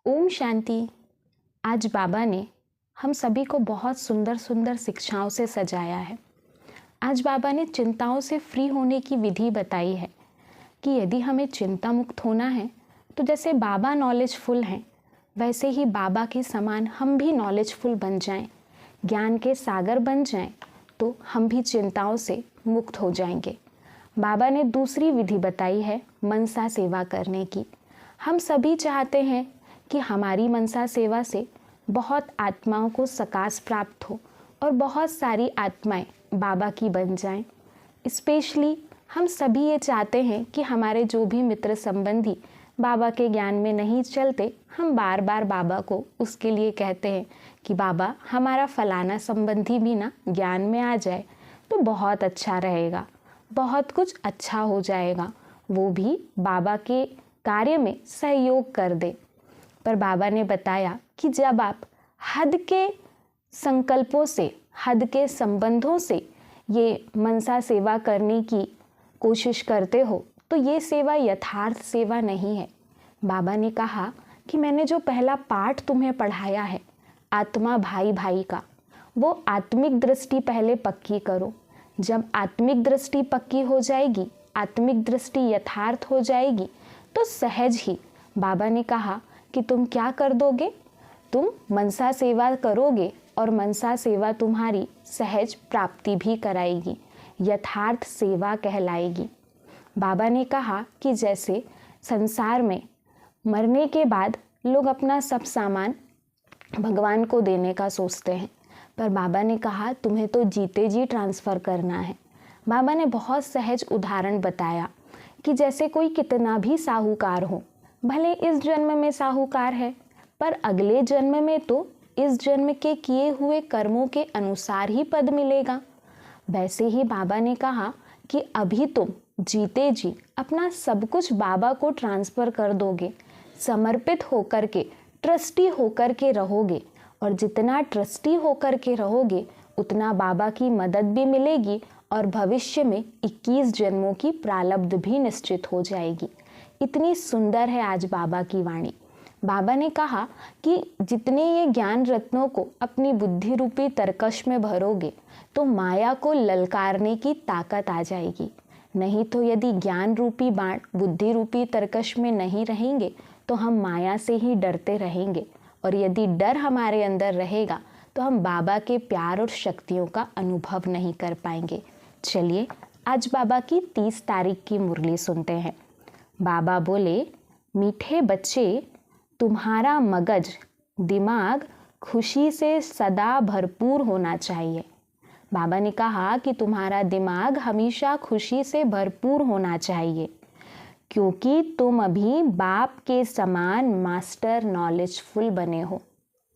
ओम शांति। आज बाबा ने हम सभी को बहुत सुंदर सुंदर शिक्षाओं से सजाया है। आज बाबा ने चिंताओं से फ्री होने की विधि बताई है कि यदि हमें चिंता मुक्त होना है तो जैसे बाबा नॉलेजफुल हैं वैसे ही बाबा के समान हम भी नॉलेजफुल बन जाएं, ज्ञान के सागर बन जाएं, तो हम भी चिंताओं से मुक्त हो जाएंगे। बाबा ने दूसरी विधि बताई है मनसा सेवा करने की। हम सभी चाहते हैं कि हमारी मनसा सेवा से बहुत आत्माओं को सकाश प्राप्त हो और बहुत सारी आत्माएं बाबा की बन जाएं। स्पेशली हम सभी ये चाहते हैं कि हमारे जो भी मित्र संबंधी बाबा के ज्ञान में नहीं चलते, हम बार बार बाबा को उसके लिए कहते हैं कि बाबा हमारा फलाना संबंधी भी ना ज्ञान में आ जाए तो बहुत अच्छा रहेगा, बहुत कुछ अच्छा हो जाएगा, वो भी बाबा के कार्य में सहयोग कर दे। पर बाबा ने बताया कि जब आप हद के संकल्पों से, हद के संबंधों से ये मनसा सेवा करने की कोशिश करते हो तो ये सेवा यथार्थ सेवा नहीं है। बाबा ने कहा कि मैंने जो पहला पाठ तुम्हें पढ़ाया है आत्मा भाई भाई का, वो आत्मिक दृष्टि पहले पक्की करो। जब आत्मिक दृष्टि पक्की हो जाएगी, आत्मिक दृष्टि यथार्थ हो जाएगी तो सहज ही बाबा ने कहा कि तुम क्या कर दोगे, तुम मनसा सेवा करोगे और मनसा सेवा तुम्हारी सहज प्राप्ति भी कराएगी, यथार्थ सेवा कहलाएगी। बाबा ने कहा कि जैसे संसार में मरने के बाद लोग अपना सब सामान भगवान को देने का सोचते हैं, पर बाबा ने कहा तुम्हें तो जीते जी ट्रांसफ़र करना है। बाबा ने बहुत सहज उदाहरण बताया कि जैसे कोई कितना भी साहूकार हो, भले इस जन्म में साहूकार है पर अगले जन्म में तो इस जन्म के किए हुए कर्मों के अनुसार ही पद मिलेगा। वैसे ही बाबा ने कहा कि अभी तुम जीते जी अपना सब कुछ बाबा को ट्रांसफ़र कर दोगे, समर्पित होकर के, ट्रस्टी होकर के रहोगे, और जितना ट्रस्टी होकर के रहोगे उतना बाबा की मदद भी मिलेगी और भविष्य में 21 जन्मों की प्रारब्ध भी निश्चित हो जाएगी। इतनी सुंदर है आज बाबा की वाणी। बाबा ने कहा कि जितने ये ज्ञान रत्नों को अपनी बुद्धि रूपी तरकश में भरोगे तो माया को ललकारने की ताकत आ जाएगी। नहीं तो यदि ज्ञान रूपी बाण बुद्धि रूपी तरकश में नहीं रहेंगे तो हम माया से ही डरते रहेंगे, और यदि डर हमारे अंदर रहेगा तो हम बाबा के प्यार और शक्तियों का अनुभव नहीं कर पाएंगे। चलिए आज बाबा की 30 तारीख की मुरली सुनते हैं। बाबा बोले, मीठे बच्चे, तुम्हारा मगज दिमाग खुशी से सदा भरपूर होना चाहिए। बाबा ने कहा कि तुम्हारा दिमाग हमेशा खुशी से भरपूर होना चाहिए, क्योंकि तुम अभी बाप के समान मास्टर नॉलेजफुल बने हो।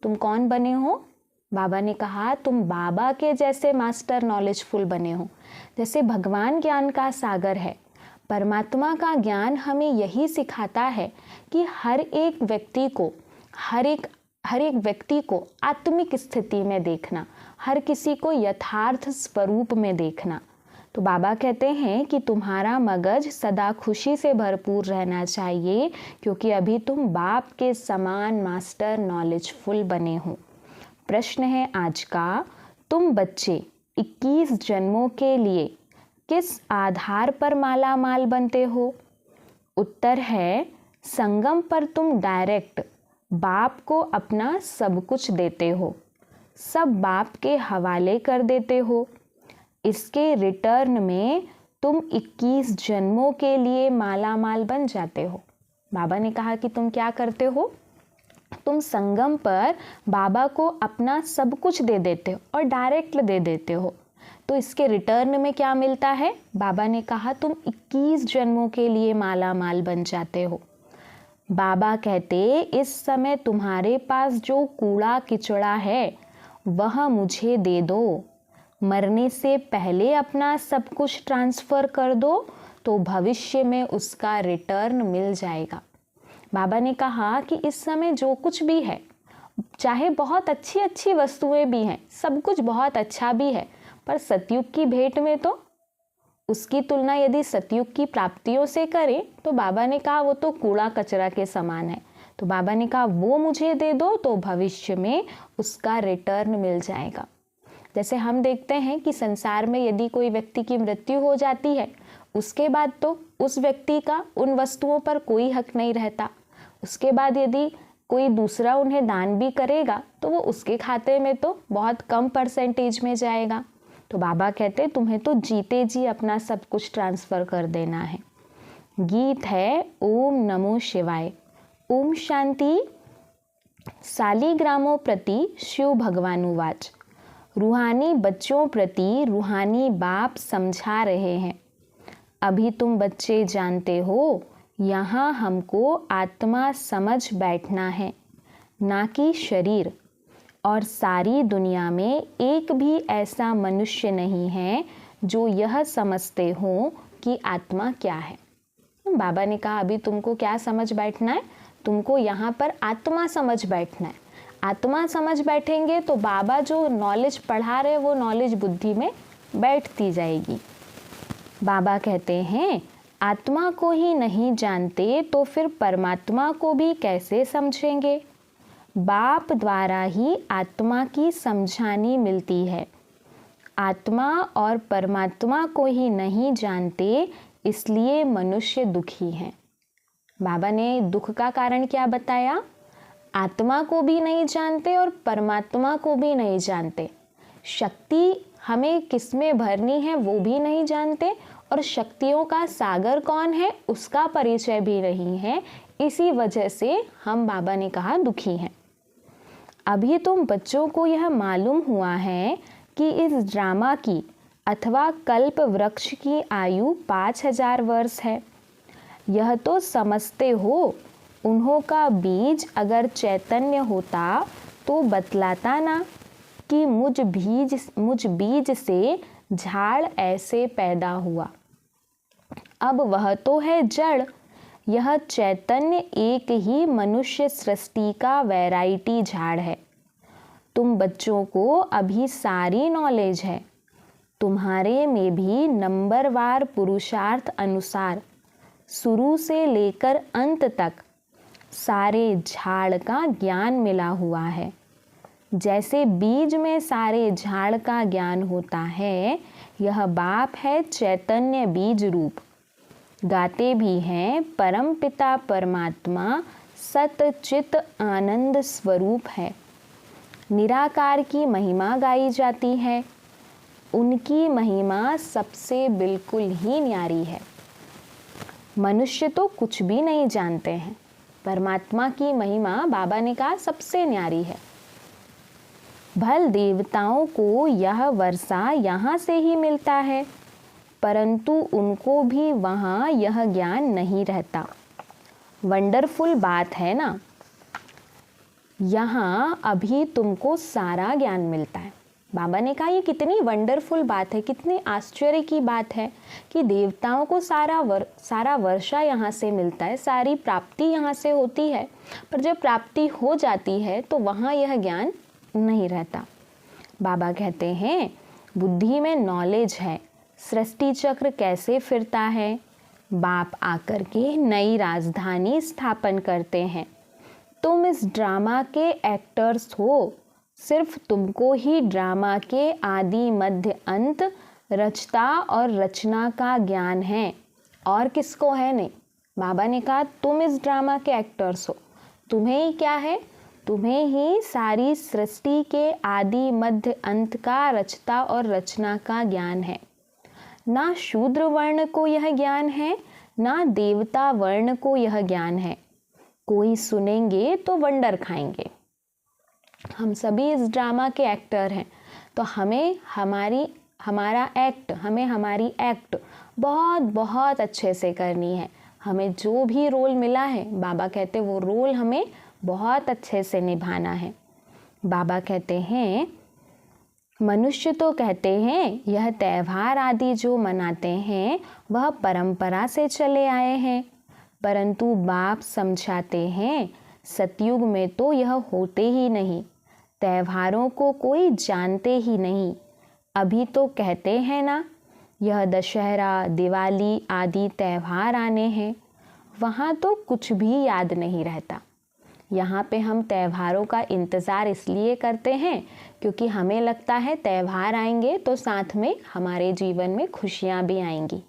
तुम कौन बने हो? बाबा ने कहा तुम बाबा के जैसे मास्टर नॉलेजफुल बने हो। जैसे भगवान ज्ञान का सागर है, परमात्मा का ज्ञान हमें यही सिखाता है कि हर एक व्यक्ति को आत्मिक स्थिति में देखना, हर किसी को यथार्थ स्वरूप में देखना। तो बाबा कहते हैं कि तुम्हारा मगज सदा खुशी से भरपूर रहना चाहिए, क्योंकि अभी तुम बाप के समान मास्टर नॉलेजफुल बने हो। प्रश्न है आज का, तुम बच्चे 21 जन्मों के लिए किस आधार पर माला माल बनते हो? उत्तर है, संगम पर तुम डायरेक्ट बाप को अपना सब कुछ देते हो, सब बाप के हवाले कर देते हो। इसके रिटर्न में तुम 21 जन्मों के लिए माला माल बन जाते हो। बाबा ने कहा कि तुम क्या करते हो? तुम संगम पर बाबा को अपना सब कुछ दे देते हो और डायरेक्ट दे देते हो। तो इसके रिटर्न में क्या मिलता है? बाबा ने कहा तुम 21 जन्मों के लिए माला माल बन जाते हो। बाबा कहते, इस समय तुम्हारे पास जो कूड़ा किचड़ा है वह मुझे दे दो। मरने से पहले अपना सब कुछ ट्रांसफ़र कर दो तो भविष्य में उसका रिटर्न मिल जाएगा। बाबा ने कहा कि इस समय जो कुछ भी है, चाहे बहुत अच्छी अच्छी वस्तुएं भी हैं, सब कुछ बहुत अच्छा भी है, पर सतयुग की भेंट में तो उसकी तुलना यदि सतयुग की प्राप्तियों से करें तो बाबा ने कहा वो तो कूड़ा कचरा के समान है। तो बाबा ने कहा वो मुझे दे दो तो भविष्य में उसका रिटर्न मिल जाएगा। जैसे हम देखते हैं कि संसार में यदि कोई व्यक्ति की मृत्यु हो जाती है, उसके बाद तो उस व्यक्ति का उन वस्तुओं पर कोई हक नहीं रहता। उसके बाद यदि कोई दूसरा उन्हें दान भी करेगा तो वो उसके खाते में तो बहुत कम परसेंटेज में जाएगा। तो बाबा कहते तुम्हें तो जीते जी अपना सब कुछ ट्रांसफ़र कर देना है। गीत है ओम नमो शिवाय। ओम शांति। सालिग्रामों प्रति शिव भगवानुवाच। रूहानी बच्चों प्रति रूहानी बाप समझा रहे हैं। अभी तुम बच्चे जानते हो, यहाँ हमको आत्मा समझ बैठना है, ना कि शरीर। और सारी दुनिया में एक भी ऐसा मनुष्य नहीं है जो यह समझते हो कि आत्मा क्या है। बाबा ने कहा अभी तुमको क्या समझ बैठना है, तुमको यहाँ पर आत्मा समझ बैठना है। आत्मा समझ बैठेंगे तो बाबा जो नॉलेज पढ़ा रहे वो नॉलेज बुद्धि में बैठती जाएगी। बाबा कहते हैं आत्मा को ही नहीं जानते तो फिर परमात्मा को भी कैसे समझेंगे। बाप द्वारा ही आत्मा की समझानी मिलती है। आत्मा और परमात्मा को ही नहीं जानते, इसलिए मनुष्य दुखी हैं। बाबा ने दुख का कारण क्या बताया? आत्मा को भी नहीं जानते और परमात्मा को भी नहीं जानते। शक्ति हमें किस में भरनी है वो भी नहीं जानते और शक्तियों का सागर कौन है उसका परिचय भी नहीं है। इसी वजह से हम, बाबा ने कहा, दुखी हैं। अभी तुम बच्चों को यह मालूम हुआ है कि इस ड्रामा की अथवा कल्प वृक्ष की आयु 5000 वर्ष है। यह तो समझते हो, उन्हों का बीज अगर चैतन्य होता तो बतलाता ना कि मुझ बीज से झाड़ ऐसे पैदा हुआ। अब वह तो है जड़, यह चैतन्य एक ही मनुष्य सृष्टि का वैरायटी झाड़ है। तुम बच्चों को अभी सारी नॉलेज है। तुम्हारे में भी नंबरवार पुरुषार्थ अनुसार शुरू से लेकर अंत तक सारे झाड़ का ज्ञान मिला हुआ है। जैसे बीज में सारे झाड़ का ज्ञान होता है, यह बाप है चैतन्य बीज रूप। गाते भी हैं परम पिता परमात्मा सत चित आनंद स्वरूप है। निराकार की महिमा गाई जाती है। उनकी महिमा सबसे बिल्कुल ही न्यारी है। मनुष्य तो कुछ भी नहीं जानते हैं, परमात्मा की महिमा, बाबा ने कहा, सबसे न्यारी है। भल देवताओं को यह वर्षा यहाँ से ही मिलता है, परंतु उनको भी वहाँ यह ज्ञान नहीं रहता। वंडरफुल बात है ना। यहाँ अभी तुमको सारा ज्ञान मिलता है। बाबा ने कहा ये कितनी वंडरफुल बात है, कितनी आश्चर्य की बात है कि देवताओं को सारा वर्षा यहाँ से मिलता है, सारी प्राप्ति यहाँ से होती है, पर जब प्राप्ति हो जाती है तो वहाँ यह ज्ञान नहीं रहता। बाबा कहते हैं बुद्धि में नॉलेज है, सृष्टि चक्र कैसे फिरता है। बाप आकर के नई राजधानी स्थापन करते हैं। तुम इस ड्रामा के एक्टर्स हो। सिर्फ तुमको ही ड्रामा के आदि मध्य अंत रचता और रचना का ज्ञान है, और किसको है नहीं। बाबा ने कहा तुम इस ड्रामा के एक्टर्स हो। तुम्हें ही क्या है? तुम्हें ही सारी सृष्टि के आदि मध्य अंत का रचता और रचना का ज्ञान है। ना शूद्र वर्ण को यह ज्ञान है, ना देवता वर्ण को यह ज्ञान है। कोई सुनेंगे तो वंडर खाएंगे। हम सभी इस ड्रामा के एक्टर हैं, तो हमें हमारी एक्ट बहुत बहुत अच्छे से करनी है। हमें जो भी रोल मिला है, बाबा कहते वो रोल हमें बहुत अच्छे से निभाना है। बाबा कहते हैं मनुष्य तो कहते हैं यह त्यौहार आदि जो मनाते हैं वह परंपरा से चले आए हैं, परंतु बाप समझाते हैं सतयुग में तो यह होते ही नहीं। त्योहारों को कोई जानते ही नहीं। अभी तो कहते हैं ना यह दशहरा दिवाली आदि त्यौहार आने हैं, वहाँ तो कुछ भी याद नहीं रहता। यहाँ पे हम त्योहारों का इंतज़ार इसलिए करते हैं क्योंकि हमें लगता है त्योहार आएंगे तो साथ में हमारे जीवन में खुशियाँ भी आएंगी,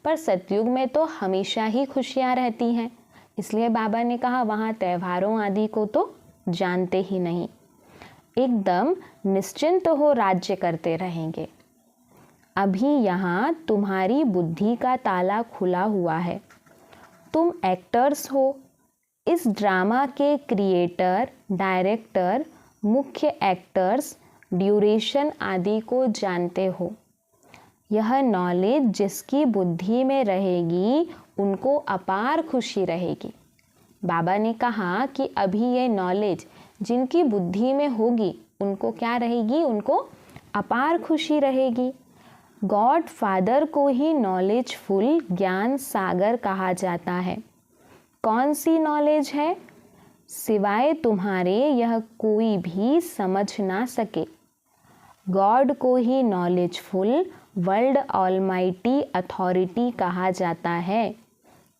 पर सतयुग में तो हमेशा ही खुशियाँ रहती हैं। इसलिए बाबा ने कहा वहाँ त्योहारों आदि को तो जानते ही नहीं, एकदम निश्चिंत हो राज्य करते रहेंगे। अभी यहाँ तुम्हारी बुद्धि का ताला खुला हुआ है, तुम एक्टर्स हो, इस ड्रामा के क्रिएटर, डायरेक्टर, मुख्य एक्टर्स, ड्यूरेशन आदि को जानते हो। यह नॉलेज जिसकी बुद्धि में रहेगी उनको अपार खुशी रहेगी। बाबा ने कहा कि अभी ये नॉलेज जिनकी बुद्धि में होगी उनको क्या रहेगी, उनको अपार खुशी रहेगी। गॉड फादर को ही नॉलेजफुल ज्ञान सागर कहा जाता है। कौन सी नॉलेज है? सिवाय तुम्हारे यह कोई भी समझ ना सके। गॉड को ही नॉलेजफुल वर्ल्ड ऑलमाइटी अथॉरिटी कहा जाता है।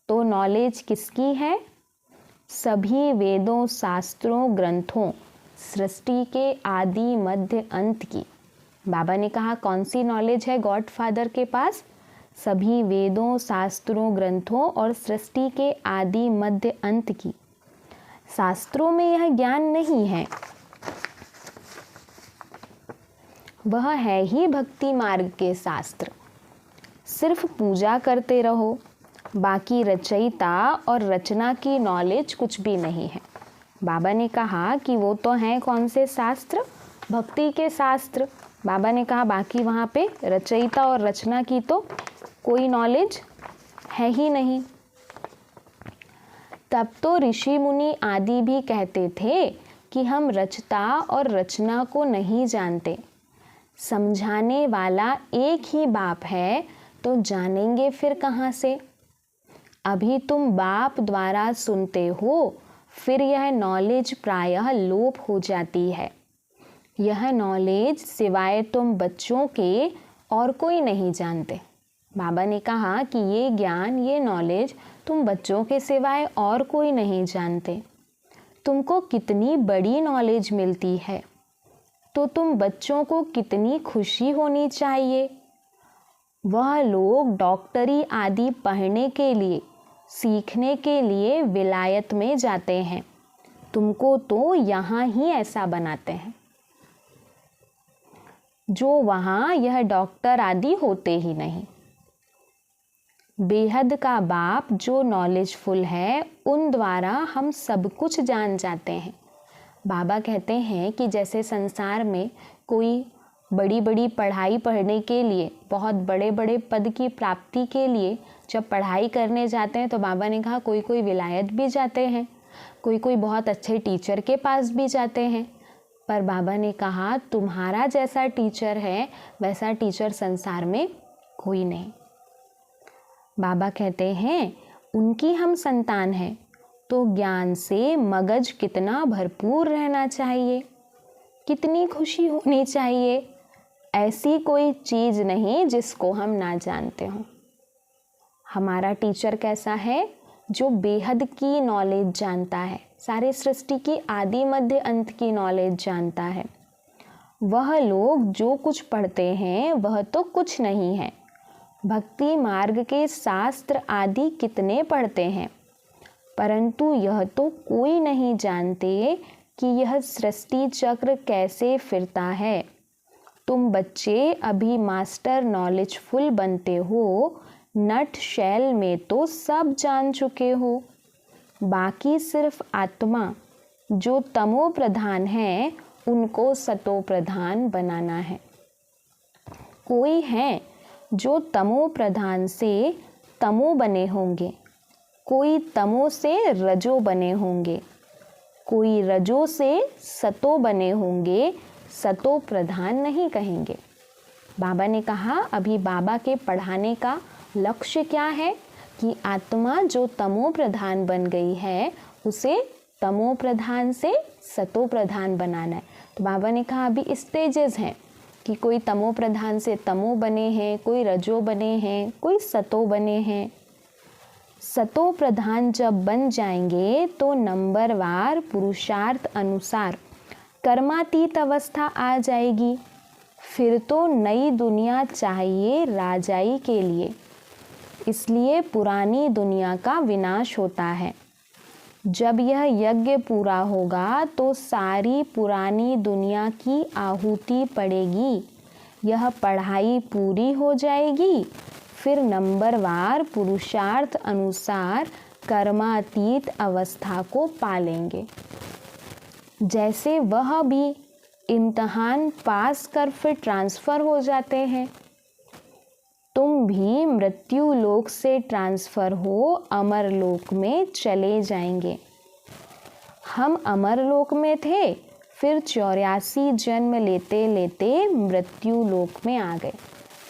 तो नॉलेज किसकी है? सभी वेदों, शास्त्रों, ग्रंथों, सृष्टि के आदि मध्य अंत की। बाबा ने कहा कौन सी नॉलेज है गॉड फादर के पास? सभी वेदों, शास्त्रों, ग्रंथों और सृष्टि के आदि मध्य अंत की। शास्त्रों में यह ज्ञान नहीं है, वह है ही भक्ति मार्ग के शास्त्र। सिर्फ पूजा करते रहो, बाकी रचयिता और रचना की नॉलेज कुछ भी नहीं है। बाबा ने कहा कि वो तो हैं कौन से शास्त्र? भक्ति के शास्त्र। बाबा ने कहा बाकी वहाँ पे रचयिता और रचना की तो कोई नॉलेज है ही नहीं। तब तो ऋषि मुनि आदि भी कहते थे कि हम रचता और रचना को नहीं जानते। समझाने वाला एक ही बाप है तो जानेंगे फिर कहाँ से? अभी तुम बाप द्वारा सुनते हो, फिर यह नॉलेज प्रायः लोप हो जाती है। यह नॉलेज सिवाय तुम बच्चों के और कोई नहीं जानते। बाबा ने कहा कि ये ज्ञान, ये नॉलेज तुम बच्चों के सिवाय और कोई नहीं जानते। तुमको कितनी बड़ी नॉलेज मिलती है, तो तुम बच्चों को कितनी खुशी होनी चाहिए। वह लोग डॉक्टरी आदि पढ़ने के लिए, सीखने के लिए विलायत में जाते हैं, तुमको तो यहाँ ही ऐसा बनाते हैं जो वहाँ यह डॉक्टर आदि होते ही नहीं। बेहद का बाप जो नॉलेजफुल है उन द्वारा हम सब कुछ जान जाते हैं। बाबा कहते हैं कि जैसे संसार में कोई बड़ी बड़ी पढ़ाई पढ़ने के लिए, बहुत बड़े बड़े पद की प्राप्ति के लिए जब पढ़ाई करने जाते हैं तो बाबा ने कहा कोई कोई विलायत भी जाते हैं, कोई कोई बहुत अच्छे टीचर के पास भी जाते हैं। पर बाबा ने कहा तुम्हारा जैसा टीचर है वैसा टीचर संसार में कोई नहीं। बाबा कहते हैं उनकी हम संतान हैं तो ज्ञान से मगज कितना भरपूर रहना चाहिए, कितनी खुशी होनी चाहिए। ऐसी कोई चीज़ नहीं जिसको हम ना जानते हों। हमारा टीचर कैसा है? जो बेहद की नॉलेज जानता है, सारे सृष्टि की आदि मध्य अंत की नॉलेज जानता है। वह लोग जो कुछ पढ़ते हैं वह तो कुछ नहीं है। भक्ति मार्ग के शास्त्र आदि कितने पढ़ते हैं, परंतु यह तो कोई नहीं जानते कि यह सृष्टि चक्र कैसे फिरता है। तुम बच्चे अभी मास्टर नॉलेजफुल बनते हो, नट शैल में तो सब जान चुके हो। बाकी सिर्फ आत्मा जो तमो प्रधान है उनको सतो प्रधान बनाना है। कोई है जो तमो प्रधान से तमो बने होंगे, कोई तमो से रजो बने होंगे, कोई रजो से सतो बने होंगे, सतो प्रधान नहीं कहेंगे। बाबा ने कहा अभी बाबा के पढ़ाने का लक्ष्य क्या है कि आत्मा जो तमो प्रधान बन गई है उसे तमो प्रधान से सतो प्रधान बनाना है। तो बाबा ने कहा अभी स्टेजेस हैं कि कोई तमो प्रधान से तमो बने हैं, कोई रजो बने हैं, कोई सतो बने हैं। सतो प्रधान जब बन जाएंगे तो नंबरवार पुरुषार्थ अनुसार कर्मातीत अवस्था आ जाएगी। फिर तो नई दुनिया चाहिए राजाई के लिए, इसलिए पुरानी दुनिया का विनाश होता है। जब यह यज्ञ पूरा होगा तो सारी पुरानी दुनिया की आहुति पड़ेगी। यह पढ़ाई पूरी हो जाएगी। फिर नंबरवार पुरुषार्थ अनुसार कर्मातीत अवस्था को पालेंगे। जैसे वह भी इम्तहान पास कर फिर ट्रांसफ़र हो जाते हैं, तुम भी मृत्यु लोक से ट्रांसफ़र हो अमर लोक में चले जाएंगे। हम अमर लोक में थे, फिर 84 जन्म लेते लेते मृत्यु लोक में आ गए।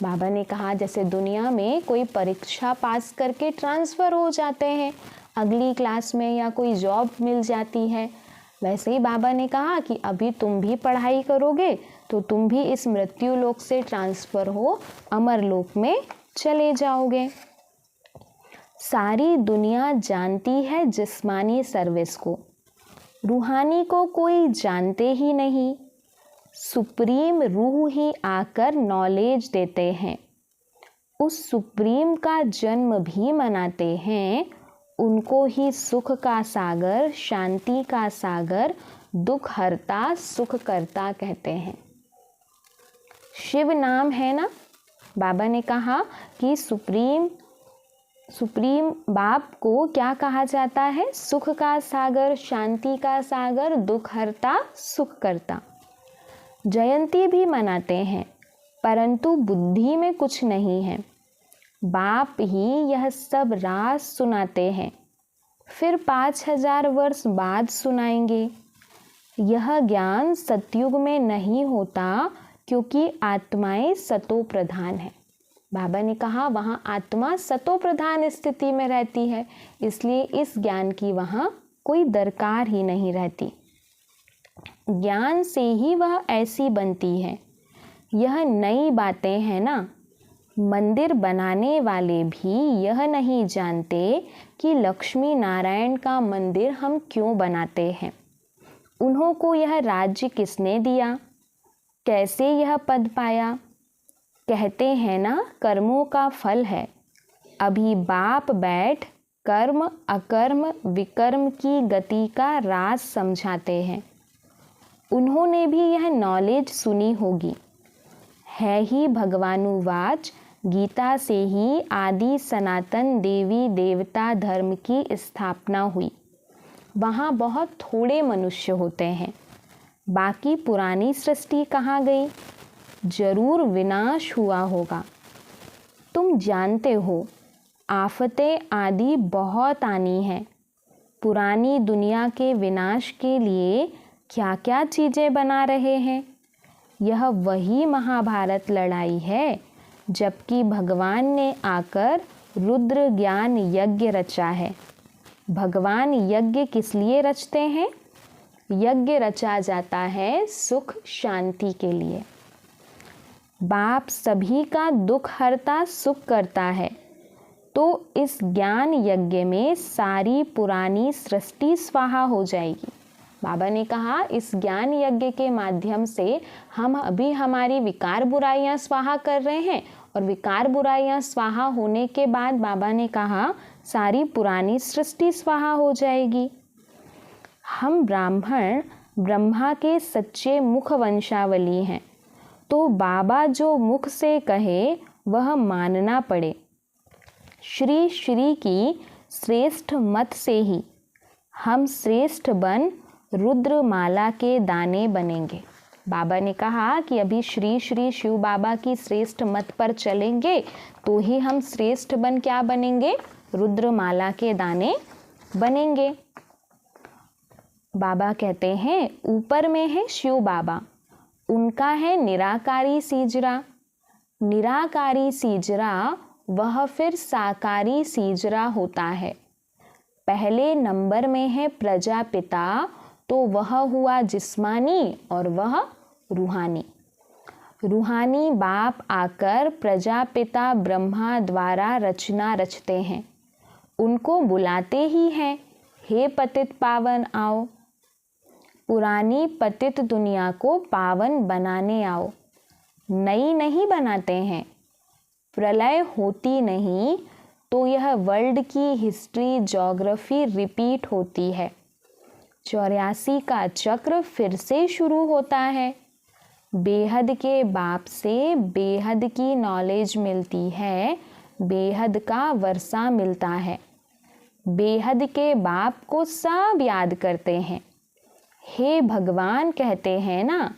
बाबा ने कहा जैसे दुनिया में कोई परीक्षा पास करके ट्रांसफ़र हो जाते हैं अगली क्लास में या कोई जॉब मिल जाती है, वैसे ही बाबा ने कहा कि अभी तुम भी पढ़ाई करोगे तो तुम भी इस मृत्यु लोक से ट्रांसफ़र हो अमर लोक में चले जाओगे। सारी दुनिया जानती है जिस्मानी सर्विस को, रूहानी को कोई जानते ही नहीं। सुप्रीम रूह ही आकर नॉलेज देते हैं, उस सुप्रीम का जन्म भी मनाते हैं। उनको ही सुख का सागर, शांति का सागर, दुख हरता सुख करता कहते हैं। शिव नाम है ना। बाबा ने कहा कि सुप्रीम बाप को क्या कहा जाता है? सुख का सागर, शांति का सागर, दुख हरता सुख करता। जयंती भी मनाते हैं परंतु बुद्धि में कुछ नहीं है। बाप ही यह सब राज सुनाते हैं, फिर 5000 वर्ष बाद सुनाएंगे। यह ज्ञान सतयुग में नहीं होता क्योंकि आत्माएं सतो प्रधान है। बाबा ने कहा वहाँ आत्मा सतो प्रधान स्थिति में रहती है, इसलिए इस ज्ञान की वहाँ कोई दरकार ही नहीं रहती। ज्ञान से ही वह ऐसी बनती है। यह नई बातें हैं ना। मंदिर बनाने वाले भी यह नहीं जानते कि लक्ष्मी नारायण का मंदिर हम क्यों बनाते हैं, उन्हों को यह राज्य किसने दिया, कैसे यह पद पाया। कहते हैं ना कर्मों का फल है। अभी बाप बैठ कर्म अकर्म विकर्म की गति का राज समझाते हैं। उन्होंने भी यह नॉलेज सुनी होगी। है ही भगवानुवाच, गीता से ही आदि सनातन देवी देवता धर्म की स्थापना हुई। वहाँ बहुत थोड़े मनुष्य होते हैं, बाकी पुरानी सृष्टि कहाँ गई? जरूर विनाश हुआ होगा। तुम जानते हो आफतें आदि बहुत आनी हैं। पुरानी दुनिया के विनाश के लिए क्या क्या चीज़ें बना रहे हैं। यह वही महाभारत लड़ाई है, जबकि भगवान ने आकर रुद्र ज्ञान यज्ञ रचा है। भगवान यज्ञ किस लिए रचते हैं? यज्ञ रचा जाता है सुख शांति के लिए। बाप सभी का दुख हरता सुख करता है, तो इस ज्ञान यज्ञ में सारी पुरानी सृष्टि स्वाहा हो जाएगी। बाबा ने कहा इस ज्ञान यज्ञ के माध्यम से हम अभी हमारी विकार बुराइयां स्वाहा कर रहे हैं, और विकार बुराइयां स्वाहा होने के बाद बाबा ने कहा सारी पुरानी सृष्टि स्वाहा हो जाएगी। हम ब्राह्मण ब्रह्मा के सच्चे मुख वंशावली हैं, तो बाबा जो मुख से कहे वह मानना पड़े। श्री श्री की श्रेष्ठ मत से ही हम श्रेष्ठ बन रुद्रमाला के दाने बनेंगे। बाबा ने कहा कि अभी श्री श्री शिव बाबा की श्रेष्ठ मत पर चलेंगे तो ही हम श्रेष्ठ बन क्या बनेंगे? रुद्रमाला के दाने बनेंगे। बाबा कहते हैं ऊपर में है शिव बाबा, उनका है निराकारी सीजरा। निराकारी सीजरा वह फिर साकारी सीजरा होता है। पहले नंबर में है प्रजापिता, तो वह हुआ जिस्मानी और वह रूहानी। रूहानी बाप आकर प्रजापिता ब्रह्मा द्वारा रचना रचते हैं। उनको बुलाते ही हैं, हे पतित पावन आओ। पुरानी पतित दुनिया को पावन बनाने आओ। नई नहीं बनाते हैं। प्रलय होती नहीं तो यह वर्ल्ड की हिस्ट्री ज्योग्राफी रिपीट होती है। 84 का चक्र फिर से शुरू होता है। बेहद के बाप से बेहद की नॉलेज मिलती है, बेहद का वर्षा मिलता है। बेहद के बाप को सब याद करते हैं। हे भगवान कहते हैं ना,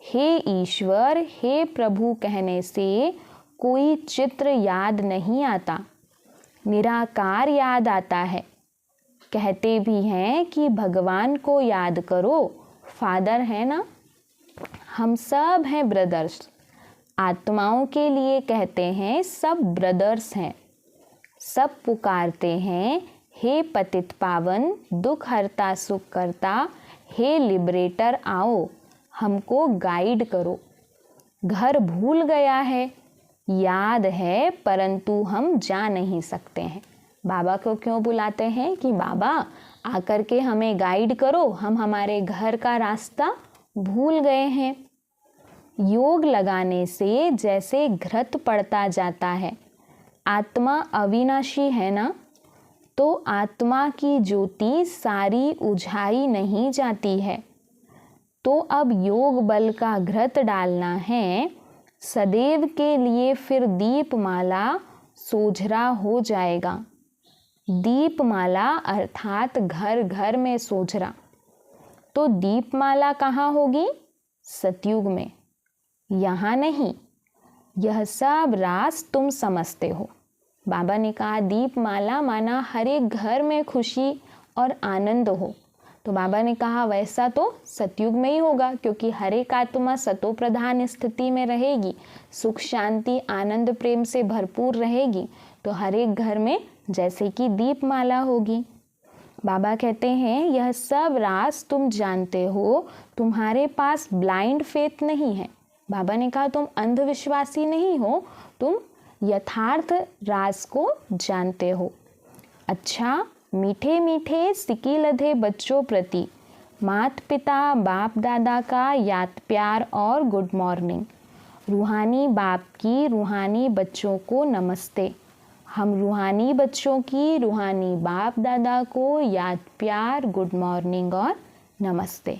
हे ईश्वर, हे प्रभु कहने से कोई चित्र याद नहीं आता, निराकार याद आता है। कहते भी हैं कि भगवान को याद करो, फादर है ना। हम सब हैं ब्रदर्स। आत्माओं के लिए कहते हैं सब ब्रदर्स हैं। सब पुकारते हैं, हे पतित पावन, दुख हरता सुख करता, हे लिबरेटर आओ, हमको गाइड करो। घर भूल गया है, याद है, परंतु हम जा नहीं सकते हैं। बाबा को क्यों बुलाते हैं कि बाबा आकर के हमें गाइड करो, हम हमारे घर का रास्ता भूल गए हैं। योग लगाने से जैसे घृत पड़ता जाता है। आत्मा अविनाशी है ना, तो आत्मा की ज्योति सारी उझाई नहीं जाती है। तो अब योग बल का घृत डालना है, सदैव के लिए फिर दीपमाला सोझरा हो जाएगा। दीपमाला अर्थात घर घर में सोझरा। तो दीपमाला कहाँ होगी? सतयुग में, यहाँ नहीं। यह सब राज तुम समझते हो। बाबा ने कहा दीपमाला माना हर एक घर में खुशी और आनंद हो। तो बाबा ने कहा वैसा तो सतयुग में ही होगा, क्योंकि हर एक आत्मा सतो प्रधान स्थिति में रहेगी, सुख शांति आनंद प्रेम से भरपूर रहेगी। तो हर एक घर में जैसे कि दीपमाला होगी। बाबा कहते हैं यह सब राज तुम जानते हो, तुम्हारे पास ब्लाइंड फेथ नहीं है। बाबा ने कहा तुम अंधविश्वासी नहीं हो, तुम यथार्थ राज को जानते हो। अच्छा, मीठे मीठे सिकी लधे बच्चों प्रति माता पिता बाप दादा का याद प्यार और गुड मॉर्निंग। रूहानी बाप की रूहानी बच्चों को नमस्ते। हम रूहानी बच्चों की रूहानी बाप दादा को याद प्यार गुड मॉर्निंग और नमस्ते।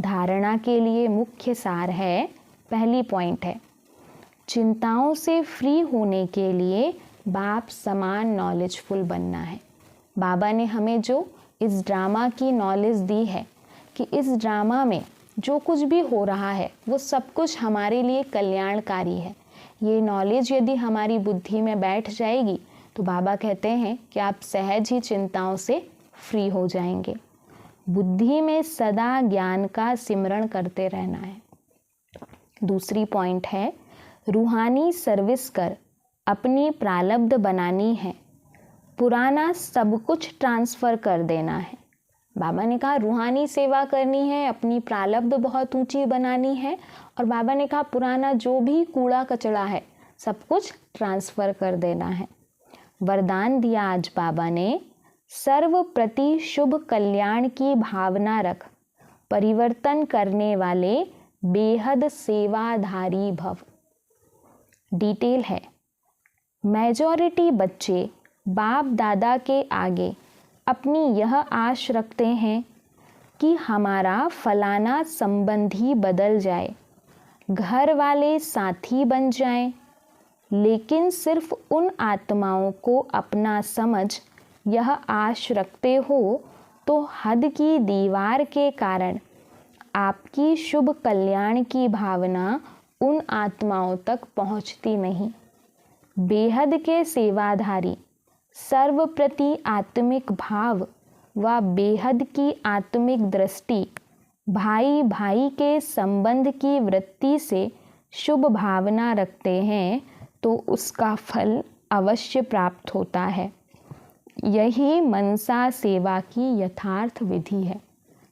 धारणा के लिए मुख्य सार है, पहली पॉइंट है, चिंताओं से फ्री होने के लिए बाप समान नॉलेजफुल बनना है। बाबा ने हमें जो इस ड्रामा की नॉलेज दी है कि इस ड्रामा में जो कुछ भी हो रहा है वो सब कुछ हमारे लिए कल्याणकारी है। ये नॉलेज यदि हमारी बुद्धि में बैठ जाएगी तो बाबा कहते हैं कि आप सहज ही चिंताओं से फ्री हो जाएंगे। बुद्धि में सदा ज्ञान का सिमरण करते रहना है। दूसरी पॉइंट है, रूहानी सर्विस कर अपनी प्रारब्ध बनानी है, पुराना सब कुछ ट्रांसफ़र कर देना है। बाबा ने कहा रूहानी सेवा करनी है, अपनी प्रारब्ध बहुत ऊंची बनानी है, और बाबा ने कहा पुराना जो भी कूड़ा कचड़ा है सब कुछ ट्रांसफ़र कर देना है। वरदान दिया आज बाबा ने, सर्व प्रति शुभ कल्याण की भावना रख, परिवर्तन करने वाले बेहद सेवाधारी भव। डिटेल है, मेजॉरिटी बच्चे बाप दादा के आगे अपनी यह आश रखते हैं कि हमारा फलाना संबंधी बदल जाए, घर वाले साथी बन जाएं, लेकिन सिर्फ उन आत्माओं को अपना समझ यह आश रखते हो तो हद की दीवार के कारण आपकी शुभ कल्याण की भावना उन आत्माओं तक पहुंचती नहीं। बेहद के सेवाधारी सर्व प्रति आत्मिक भाव व बेहद की आत्मिक दृष्टि, भाई भाई के संबंध की वृत्ति से शुभ भावना रखते हैं तो उसका फल अवश्य प्राप्त होता है। यही मनसा सेवा की यथार्थ विधि है।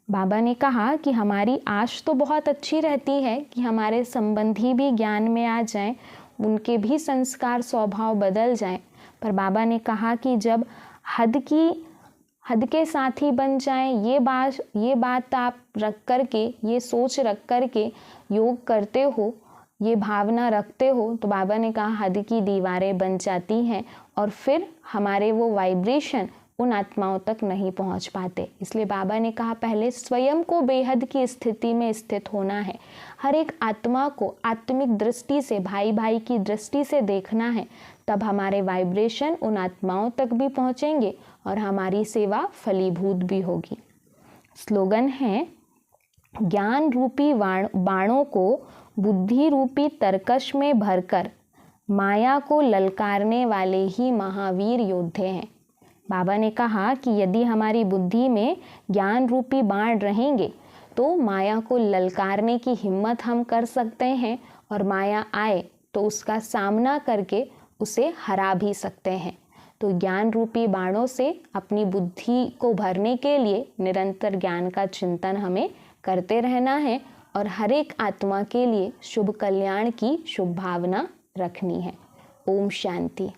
बाबा ने कहा कि हमारी आश तो बहुत अच्छी रहती है कि हमारे संबंधी भी ज्ञान में आ जाएं, उनके भी संस्कार स्वभाव बदल जाएं, पर बाबा ने कहा कि जब हद के साथी बन जाएं, ये बात आप रख कर के, ये सोच रख कर के योग करते हो, ये भावना रखते हो, तो बाबा ने कहा हद की दीवारें बन जाती हैं और फिर हमारे वो वाइब्रेशन उन आत्माओं तक नहीं पहुंच पाते। इसलिए बाबा ने कहा पहले स्वयं को बेहद की स्थिति में स्थित होना है। हर एक आत्मा को आत्मिक दृष्टि से, भाई भाई की दृष्टि से देखना है, तब हमारे वाइब्रेशन उन आत्माओं तक भी पहुंचेंगे और हमारी सेवा फलीभूत भी होगी। स्लोगन है, ज्ञान रूपी बाणों को बुद्धि रूपी तरकश में भरकर माया को ललकारने वाले ही महावीर योद्धे हैं। बाबा ने कहा कि यदि हमारी बुद्धि में ज्ञान रूपी बाण रहेंगे तो माया को ललकारने की हिम्मत हम कर सकते हैं और माया आए तो उसका सामना करके उसे हरा भी सकते हैं। तो ज्ञान रूपी बाणों से अपनी बुद्धि को भरने के लिए निरंतर ज्ञान का चिंतन हमें करते रहना है और हर एक आत्मा के लिए शुभ कल्याण की शुभ भावना रखनी है। ओम शांति।